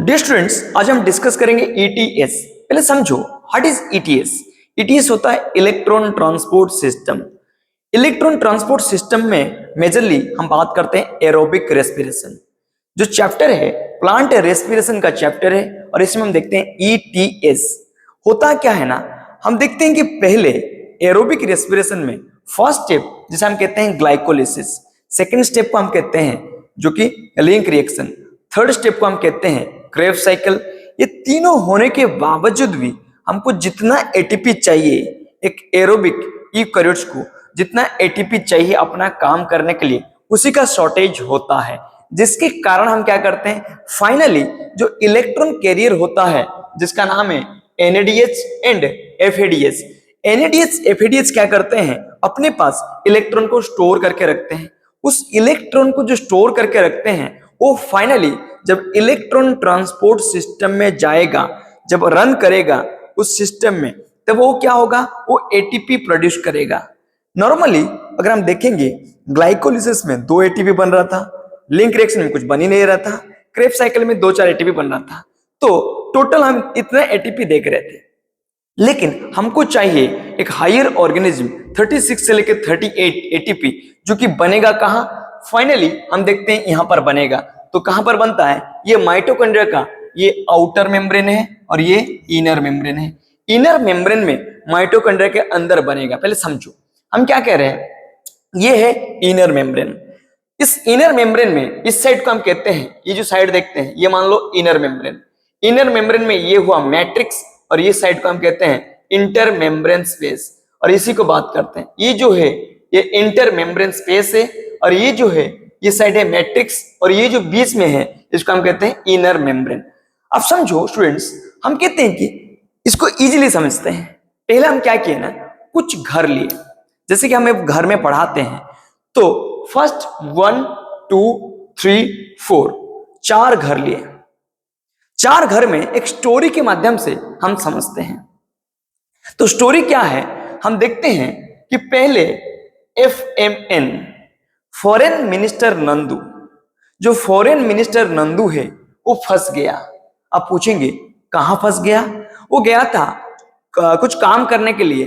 Dear students, आज हम discuss करेंगे ईटीएस। पहले समझो व्हाट इज ईटीएस। ईटीएस होता है electron transport system. Electron transport system में मेजरली हम बात करते हैं एरोबिक रेस्पिरेशन। जो चैप्टर है प्लांट रेस्पिरेशन का चैप्टर है और इसमें हम देखते हैं ईटीएस। होता क्या है ना, हम देखते हैं कि पहले एरोबिक रेस्पिरेशन में फर्स्ट स्टेप जिसे हम कहते हैं ग्लाइकोलिसिस, सेकेंड स्टेप को हम कहते हैं जो कि लिंक रिएक्शन, थर्ड स्टेप को हम कहते हैं क्रेब्स साइकिल। ये तीनों होने के बावजूद भी हमको जितना एटीपी चाहिए, एक एरोबिक यूकैरियोट्स को जितना एटीपी चाहिए अपना काम करने के लिए, उसी का शॉर्टेज होता है। जिसके कारण हम क्या करते हैं, फाइनली जो इलेक्ट्रॉन कैरियर होता है जिसका नाम है NADH and FADH. NADH FADH क्या करते हैं, अपने पास इलेक्ट्रॉन को स्टोर करके रखते हैं। उस इलेक्ट्रॉन को जो स्टोर करके रखते हैं वो फाइनली जब इलेक्ट्रॉन ट्रांसपोर्ट सिस्टम में जाएगा, जब रन करेगा उस सिस्टम में, तब वो क्या होगा, वो एटीपी प्रोड्यूस करेगा। नॉर्मली अगर हम देखेंगे ग्लाइकोलिसिस में 2 एटीपी बन रहा था, लिंक रिएक्शन में कुछ बन ही नहीं रहा था, क्रेब्स साइकिल में 2-4 एटीपी बन रहा था, तो टोटल हम इतना एटीपी देख रहे थे। लेकिन हमको चाहिए एक हायर ऑर्गेनिज्म 36 से लेकर 38 एटीपी, जो कि बनेगा कहां, फाइनली हम देखते हैं यहां पर बनेगा। तो कहां पर बनता है, ये माइटोकॉन्ड्रिया का ये आउटर मेम्ब्रेन है और ये इनर मेम्ब्रेन है। इनर मेम्ब्रेन में माइटोकॉन्ड्रिया के अंदर बनेगा। पहले समझो हम क्या कह रहे हैं, ये है इनर मेम्ब्रेन। इस इनर मेम्ब्रेन में इस साइड को हम कहते हैं, ये जो साइड देखते हैं ये मान लो इनर मेम्ब्रेन। इनर मेम्ब्रेन में ये हुआ मैट्रिक्स और ये साइड को हम कहते हैं इंटर मेम्ब्रेन स्पेस। और इसी को बात करते हैं, ये जो है ये इंटर मेम्ब्रेन स्पेस है और ये जो है ये साइड है मैट्रिक्स और ये जो बीच में है इसको हम कहते हैं इनर मेम्ब्रेन। अब समझो स्टूडेंट्स, हम कहते हैं कि इसको इजीली समझते हैं। पहले हम क्या किए ना, कुछ घर लिए, जैसे कि हमें घर में पढ़ाते हैं तो फर्स्ट 1 2 3 4 4 घर लिए। 4 घर में एक स्टोरी के माध्यम से हम समझते हैं। तो स्टोरी क्या है, हम देखते हैं कि पहले FMN फॉरेन मिनिस्टर नंदू, जो फॉरेन मिनिस्टर नंदू है वो फंस गया। अब पूछेंगे कहां फंस गया, वो गया था कुछ काम करने के लिए,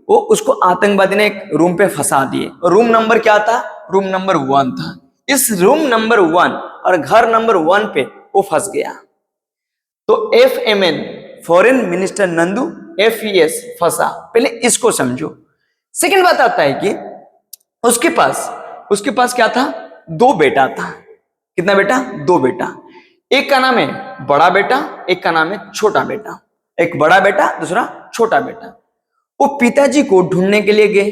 वो उसको आतंकवादी ने एक रूम पे फंसा दिए। और रूम नंबर क्या था, रूम नंबर 1 था। इस रूम नंबर 1 और घर नंबर 1 पे वो फंस गया। तो FMN foreign minister Nandu, FES फंसा। पहले इसको समझो। सेकंड बात आता है कि उसके पास क्या था, 2 बेटा था। कितना बेटा, 2 बेटा। एक का नाम है बड़ा बेटा, एक का नाम है छोटा बेटा। एक बड़ा बेटा, दूसरा छोटा बेटा। वो पिताजी को ढूंढने के लिए गए।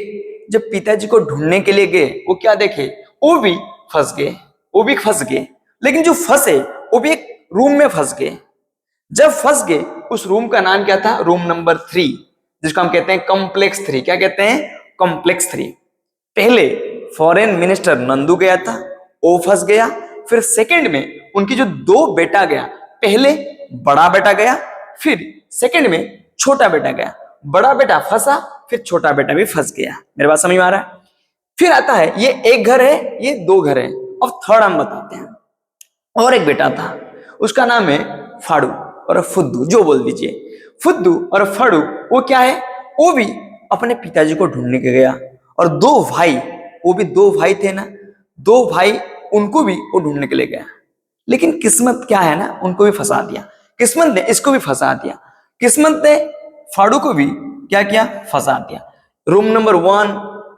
जब पिताजी को ढूंढने के लिए गए, वो क्या देखे, वो भी फंस गए। लेकिन जो फंसे वो भी एक रूम में फंस गए। जब फंस गए, उस रूम का नाम क्या था, रूम नंबर 3, जिसको हम कहते हैं कॉम्प्लेक्स 3। क्या कहते हैं, कॉम्प्लेक्स 3। पहले फॉरेन मिनिस्टर नंदू गया था, वो फंस गया। फिर सेकंड में उनकी जो 2 बेटा गया, पहले बड़ा बेटा गया, फिर सेकंड में छोटा बेटा गया। बड़ा बेटा फंसा, फिर छोटा बेटा भी फंस गया। मेरे बात समझ में आ रहा है। फिर आता है ये एक घर है, ये 2 घर है। अब थर्ड हम बताते हैं। और एक बेटा था, उसका नाम है फाड़ू और फुद्दू, जो बोल दीजिए। फुद्दू और फाड़ू वो क्या है, वो भी अपने पिताजी को ढूंढने के गया। और 2 भाई, वो भी 2 भाई थे ना, 2 भाई, उनको भी वो ढूंढने के लिए गया। लेकिन किस्मत क्या है ना, उनको भी फंसा दिया। किस्मत ने इसको भी फंसा दिया। किस्मत ने फाड़ू को भी क्या किया, फंसा दिया। रूम नंबर 1,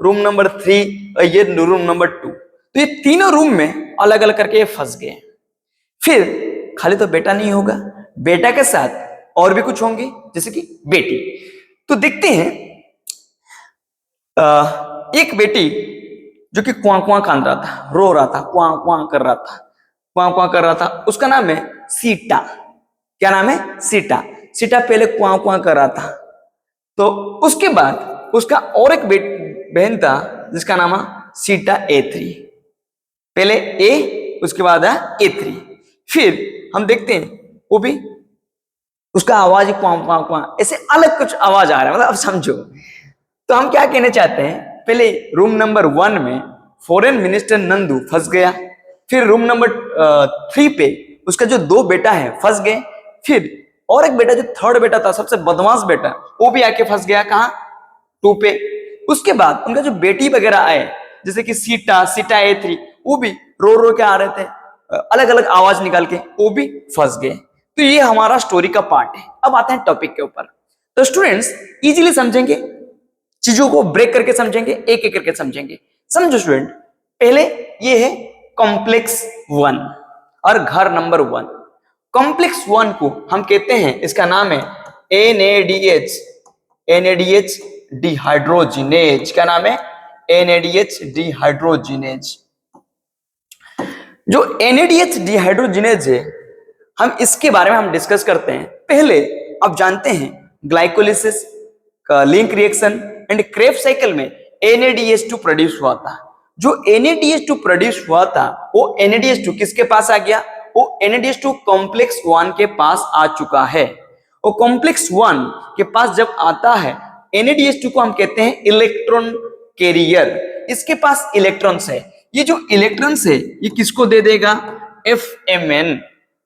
रूम नंबर 3 और ये रूम नंबर 2। तो ये तीनों रूम में अलग अलग करके ये फंस गए। फिर खाली तो बेटा नहीं होगा, बेटा के साथ और भी कुछ होंगे, जैसे कि बेटी। तो देखते हैं एक बेटी जो कि क्वां क्वां कांद रहा था, रो रहा था, क्वां क्वां कर रहा था। उसका नाम है सीता। क्या नाम है, सीता। सीता पहले क्वां क्वां कर रहा था। तो उसके बाद उसका और एक बहन था जिसका नाम है सीटा A3। पहले A, उसके बाद है A3। फिर हम देखते हैं वो भी उसका आवाज क्वां क्वां क्वां, ऐसे अलग कुछ आवाज आ रहा है। मतलब अब समझो, तो हम क्या कहना चाहते हैं, पहले रूम नंबर 1 में फॉरेन मिनिस्टर नंदू फंस गया। फिर रूम नंबर 3 पे उसका जो दो बेटा है फंस गए। फिर और एक बेटा जो थर्ड बेटा था, सबसे बदमाश बेटा, वो भी आके फंस गया कहाँ, 2 पे। उसके बाद उनका जो बेटी वगैरह आए, जैसे कि सीटा A3, वो भी रो रो के आ रहे थे, अलग अलग आवाज निकाल के, वो भी फंस गए। तो ये हमारा स्टोरी का पार्ट है। अब आते हैं टॉपिक के ऊपर। तो स्टूडेंट्स इजीली समझेंगे, चीजों को ब्रेक करके समझेंगे, एक एक करके समझेंगे। समझो स्टूडेंट, पहले ये है कॉम्प्लेक्स 1 और घर नंबर 1। कॉम्प्लेक्स 1 को हम कहते हैं, इसका नाम है NADH डिहाइड्रोजिनेज। क्या नाम है? NADH dehydrogenase. जो NADH डिहाइड्रोजिनेज है, हम इसके बारे में हम डिस्कस करते हैं। पहले आप जानते हैं ग्लाइकोलिसिस का link reaction and Krebs cycle में NADH2 प्रोड्यूस हुआ था। जो NADH2 प्रोड्यूस हुआ था, वो NADH2 किसके पास आ गया? वो NADH2 कॉम्प्लेक्स 1 के पास आ चुका है। वो कॉम्प्लेक्स 1 के पास जब आता है, NADH2 को हम कहते हैं इलेक्ट्रॉन कैरियर। इसके पास इलेक्ट्रॉन्स है। ये जो इलेक्ट्रॉन्स है, ये किसको दे देगा? FMN,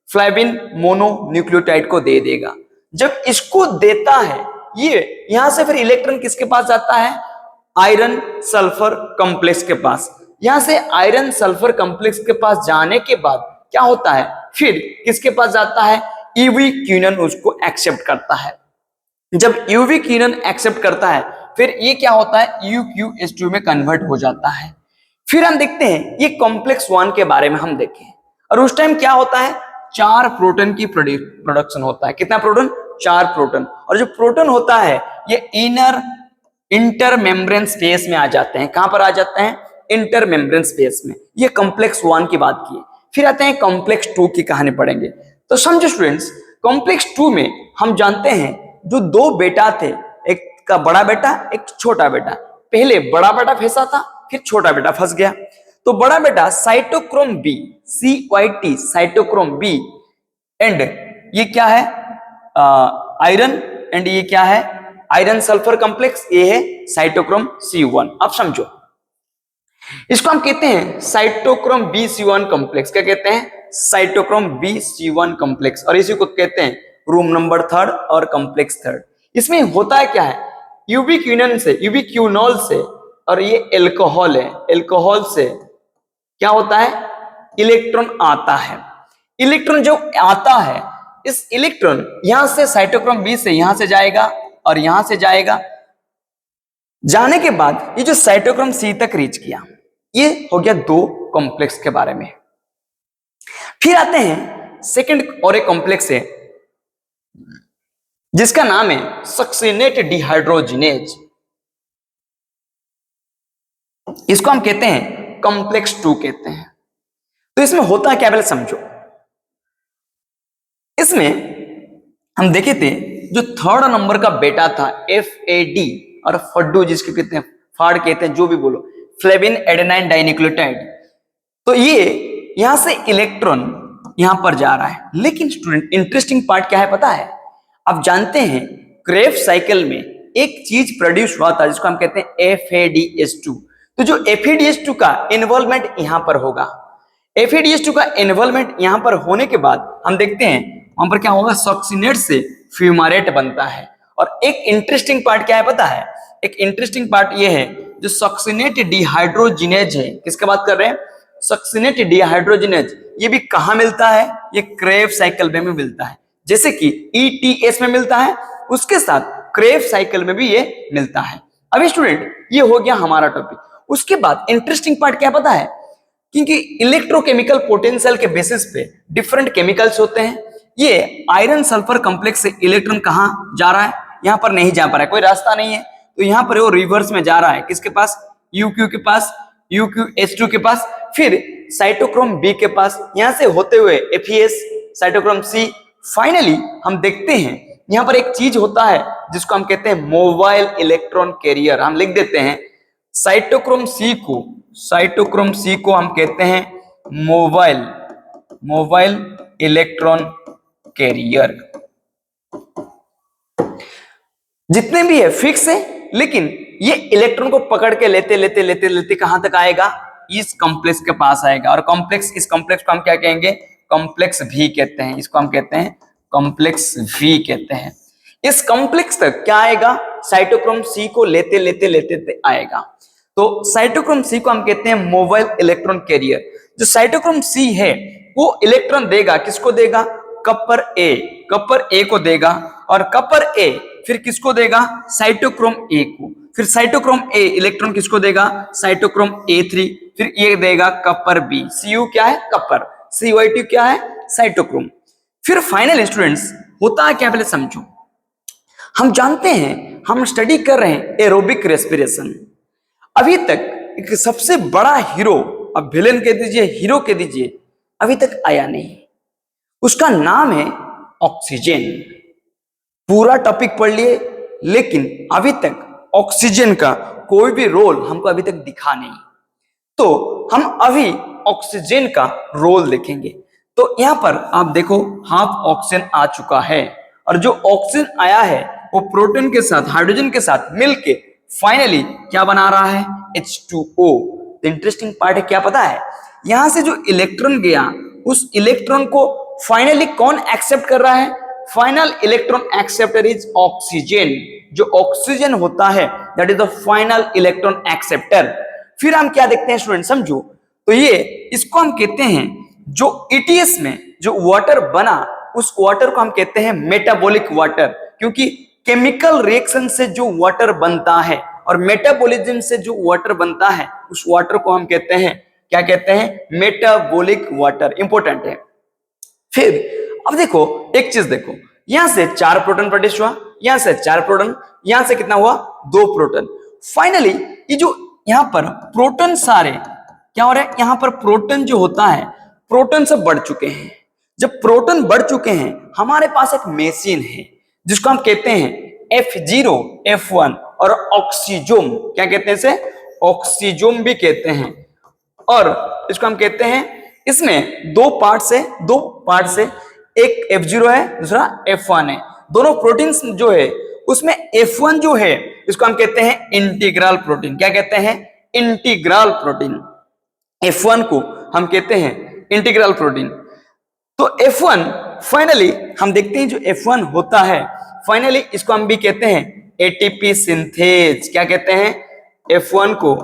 फ्लैविन मोनोन्यूक्लियोटाइड को दे देगा। जब इसको देता है, ये यहां से फिर इलेक्ट्रॉन किसके पास जाता है? आयरन सल्फर कॉम्प्लेक्स के पास। यहां से आयरन सल्फर कॉम्प्लेक्स के पास जाने के बाद क्या होता है? फिर किसके पास जाता है? यूवी क्विनोन उसको एक्सेप्ट करता है। जब यूवी क्विनोन एक्सेप्ट करता है, फिर ये क्या होता है? UQS2 में कन्वर्ट हो जाता है। फिर हम देखते हैं ये कॉम्प्लेक्स 1 के बारे में हम देखें, और उस टाइम क्या होता है? 4 प्रोटॉन की प्रोडक्शन होता है। कितना प्रोटॉन? 4 प्रोटॉन। और जो प्रोटॉन होता है, ये इंटर मेम्ब्रेन स्पेस में आ जाते हैं। कहां पर आ जाते हैं? इंटर मेम्ब्रेन स्पेस में। ये कॉम्प्लेक्स 1 की बात की है। फिर आते हैं कॉम्प्लेक्स 2 की कहानी पढ़ेंगे। तो समझो स्टूडेंट्स, कॉम्प्लेक्स 2 में हम जानते हैं जो 2 बेटा थे, एक का बड़ा बेटा, एक छोटा बेटा। पहले बड़ा बेटा फंसा था, फिर छोटा बेटा फंस गया। तो बड़ा बेटा cytochrome B, CYT cytochrome B, and ये क्या है? आयरन, एंड ये क्या है? Iron sulphur complex. ये है साइटोक्रोम C1। अब समझो, इसको हम कहते हैं साइटोक्रोम BC1 कॉम्प्लेक्स। क्या कहते हैं? Cytochrome BC1 complex. और इसी को कहते हैं रूम नंबर 3 और कॉम्प्लेक्स 3। इसमें होता है क्या है? यूवी क्विनोन से, यूवी क्विनोल से, और ये एल्कोहल है, एल्कोहल से क्या होता है? इलेक्ट्रॉन आता है। इलेक्ट्रॉन जो आता है, इस इलेक्ट्रॉन यहां से साइटोक्रोम बी से यहां से जाएगा और यहां से जाएगा। जाने के बाद ये जो साइटोक्रोम C तक रीच किया, ये हो गया 2 कॉम्प्लेक्स के बारे में। फिर आते हैं सेकंड और एक कॉम्प्लेक्स है जिसका नाम है सक्सिनेट डिहाइड्रोजिनेज। इसको हम कहते हैं कॉम्प्लेक्स 2 कहते हैं। तो इसमें होता है क्या, पहले समझो। इसमें हम देखे थे जो 3rd नंबर का बेटा था FAD, और फड्डू जिसके कहते हैं, फाड़ कहते हैं, जो भी बोलो, फ्लेविन एडेनाइन डाइन्यूक्लियोटाइड। तो ये यहां से इलेक्ट्रॉन यहां पर जा रहा है। लेकिन स्टूडेंट इंटरेस्टिंग पार्ट क्या है पता है? आप जानते हैं क्रेब्स साइकिल में एक चीज प्रोड्यूस हुआ था जिसको हम कहते हैं FADH2। तो जो FADH2 का इन्वॉल्वमेंट यहां पर होगा, FADH2 का इन्वॉल्वमेंट यहां पर होने के बाद हम देखते हैं वहां पर क्या होगा? सक्सिनेट से फ्यूमारेट बनता है। और एक इंटरेस्टिंग पार्ट क्या है पता है? एक इंटरेस्टिंग पार्ट ये है, जो सक्सिनेट डिहाइड्रोजिनेज है, किसके बात कर रहे हैं? Succinate dehydrogenase. ये भी कहां मिलता है? ये क्रेब्स साइकिल में मिलता है। जैसे कि ETS में मिलता है, उसके साथ क्रेब्स साइकिल में भी ये मिलता है। अभी स्टूडेंट ये हो गया हमारा टॉपिक। उसके बाद इंटरेस्टिंग पार्ट क्या पता है? क्योंकि इलेक्ट्रोकेमिकल पोटेंशियल के बेसिस पे डिफरेंट केमिकल्स होते हैं। ये आयरन सल्फर कॉम्प्लेक्स से इलेक्ट्रॉन कहां जा रहा है? यहां पर नहीं जा पा रहा है, कोई रास्ता नहीं है, तो यहां पर वो रिवर्स में जा रहा है। किसके पास? UQ के पास, UQH2 के पास, फिर साइटोक्रोम B के पास, यहां से होते हुए FES, साइटोक्रोम C। फाइनली हम देखते हैं यहां पर एक चीज होता है जिसको हम कहते हैं मोबाइल इलेक्ट्रॉन कैरियर। हम लिख देते हैं साइटोक्रोम C को हम कहते हैं मोबाइल इलेक्ट्रॉन कैरियर। जितने भी है फिक्स है, लेकिन ये इलेक्ट्रॉन को पकड़ के लेते कहां तक आएगा? इस कॉम्प्लेक्स के पास आएगा। और इस कॉम्प्लेक्स को हम क्या कहेंगे? कॉम्प्लेक्स भी कहते हैं, इसको हम कहते हैं कॉम्प्लेक्स भी कहते हैं। इस कॉम्प्लेक्स तक क्या आएगा, साइटोक्रोम सी को लेते लेते लेते आएगा। तो साइटोक्रोम सी को हम कहते हैं मोबाइल इलेक्ट्रॉन कैरियर। जो साइटोक्रोम सी है वो इलेक्ट्रॉन देगा, किसको देगा, कपर ए को देगा, और कपर ए फिर किसको देगा, साइटोक्रोम ए को, फिर साइटोक्रोम ए इलेक्ट्रॉन किसको देगा, साइटोक्रोम A3, फिर ये देगा कपर बी। Cu क्या है, कपर, COI2 क्या है, साइटोक्रोम। फिर फाइनल स्टूडेंट्स होता है क्या, पहले समझो। हम जानते हैं, हम स्टडी कर रहे हैं एरोबिक रेस्पिरेशन। अभी तक एक सबसे बड़ा हीरो, अब विलेन कह दीजिए, हीरो कह दीजिए, अभी तक आया नहीं, उसका नाम है ऑक्सीजन। पूरा टॉपिक पढ़ लिए, लेकिन अभी तक ऑक्सीजन का कोई भी रोल हमको अभी तक दिखा नहीं। तो हम अभी ऑक्सीजन का रोल देखेंगे। तो यहां पर आप देखो हाफ ऑक्सीजन आ चुका है, और जो ऑक्सीजन आया है वो प्रोटॉन के साथ, हाइड्रोजन के साथ मिलके फाइनली क्या बना रहा है, H2O। तो इंटरेस्टिंग पार्ट है, क्या पता है, यहां से जो इलेक्ट्रॉन गया उस इलेक्ट्रॉन को फाइनली कौन एक्सेप्ट कर रहा है, final electron acceptor is oxygen. जो ऑक्सीजन होता है that is the final electron acceptor. फिर हम क्या देखते हैं स्टूडेंट, समझो। तो ये इसको हम कहते हैं, जो ETS में जो वाटर बना उस वाटर को हम कहते हैं मेटाबॉलिक वाटर, क्योंकि केमिकल रिएक्शन से जो वाटर बनता है और मेटाबॉलिज्म से जो वाटर बनता है उस वाटर को हम कहते हैं, क्या कहते हैं, मेटाबॉलिक वाटर। इंपॉर्टेंट है। फिर अब देखो एक चीज देखो, यहां से 4 प्रोटॉन प्रोड्यूस हुआ, यहां से 4 प्रोटॉन, यहां से कितना हुआ, 2 प्रोटॉन। फाइनली ये जो यहां पर प्रोटॉन सारे क्या हो रहे हैं, यहां पर प्रोटॉन जो होता है, प्रोटॉन सब बढ़ चुके हैं। जब प्रोटॉन बढ़ चुके हैं, हमारे पास एक मशीन है जिसको हम कहते हैं F0 F1 और ऑक्सीजोम, क्या कहते हैं इसे, ऑक्सीजोम भी कहते हैं। और इसको हम कहते हैं, इसमें 2 पार्ट से एक F0 है, दूसरा F1 है। दोनों प्रोटीन्स जो है उसमें F1 जो है इसको हम कहते हैं इंटीग्रल प्रोटीन। क्या कहते हैं, इंटीग्रल प्रोटीन। F1 को हम कहते हैं इंटीग्रल प्रोटीन। तो F1 फाइनली हम देखते हैं, जो F1 होता है फाइनली इसको हम भी कहते हैं ATP सिंथेज। क्या कहते हैं, F1 को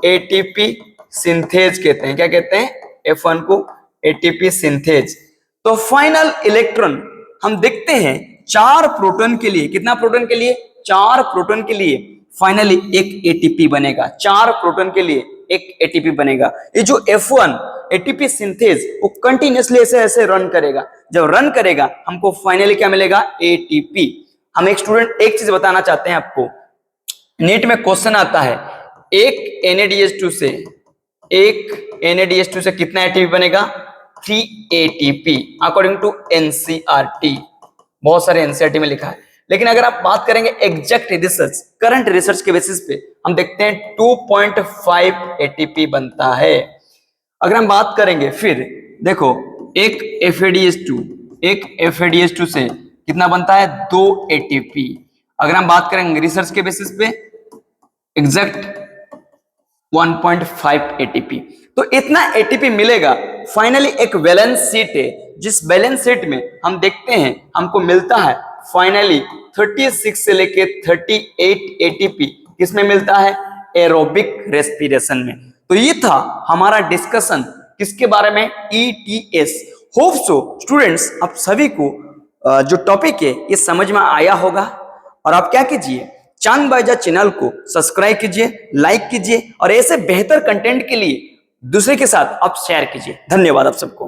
ATP सिंथेज कहते हैं। क्या कहते हैं, F1 को ATP सिंथेज। तो फाइनल इलेक्ट्रॉन हम देखते हैं 4 प्रोटॉन के लिए, कितना प्रोटॉन के लिए, 4 प्रोटॉन के लिए फाइनली एक ATP बनेगा। 4 प्रोटॉन के लिए एक ATP बनेगा। ये जो F1 ATP सिंथेज वो कंटिन्यूअसली ऐसे रन करेगा। जब रन करेगा हमको फाइनली क्या मिलेगा, ATP। हम एक स्टूडेंट एक चीज बताना चाहते हैं आपको, नीट में क्वेश्चन आता है, एक NADH2 से कितना ATP बनेगा, 3 ATP अकॉर्डिंग टू NCERT। बहुत सारे NCERT में लिखा है, लेकिन अगर आप बात करेंगे एग्जैक्ट रिसर्च, करंट रिसर्च के बेसिस पे हम देखते हैं 2.5 ATP बनता है। अगर हम बात करेंगे, फिर देखो एक FADH2 से कितना बनता है, 2 ATP। अगर हम बात करेंगे रिसर्च के बेसिस पे एग्जैक्ट 1.5 ATP। तो इतना ATP मिलेगा। फाइनली एक बैलेंस शीट है, जिस बैलेंस शीट में हम देखते हैं हमको मिलता है फाइनली 36 से लेके 38 ATP। किसमें मिलता है, एरोबिक रेस्पिरेशन में। तो ये था हमारा डिस्कशन किसके बारे में, ETS। होप सो स्टूडेंट्स आप सभी को जो टॉपिक है ये समझ में आया होगा। और आप क्या कीजिए, चांद बाइजा चैनल को सब्सक्राइब कीजिए, लाइक कीजिए, और ऐसे बेहतर कंटेंट के लिए दूसरे के साथ आप शेयर कीजिए। धन्यवाद आप सबको।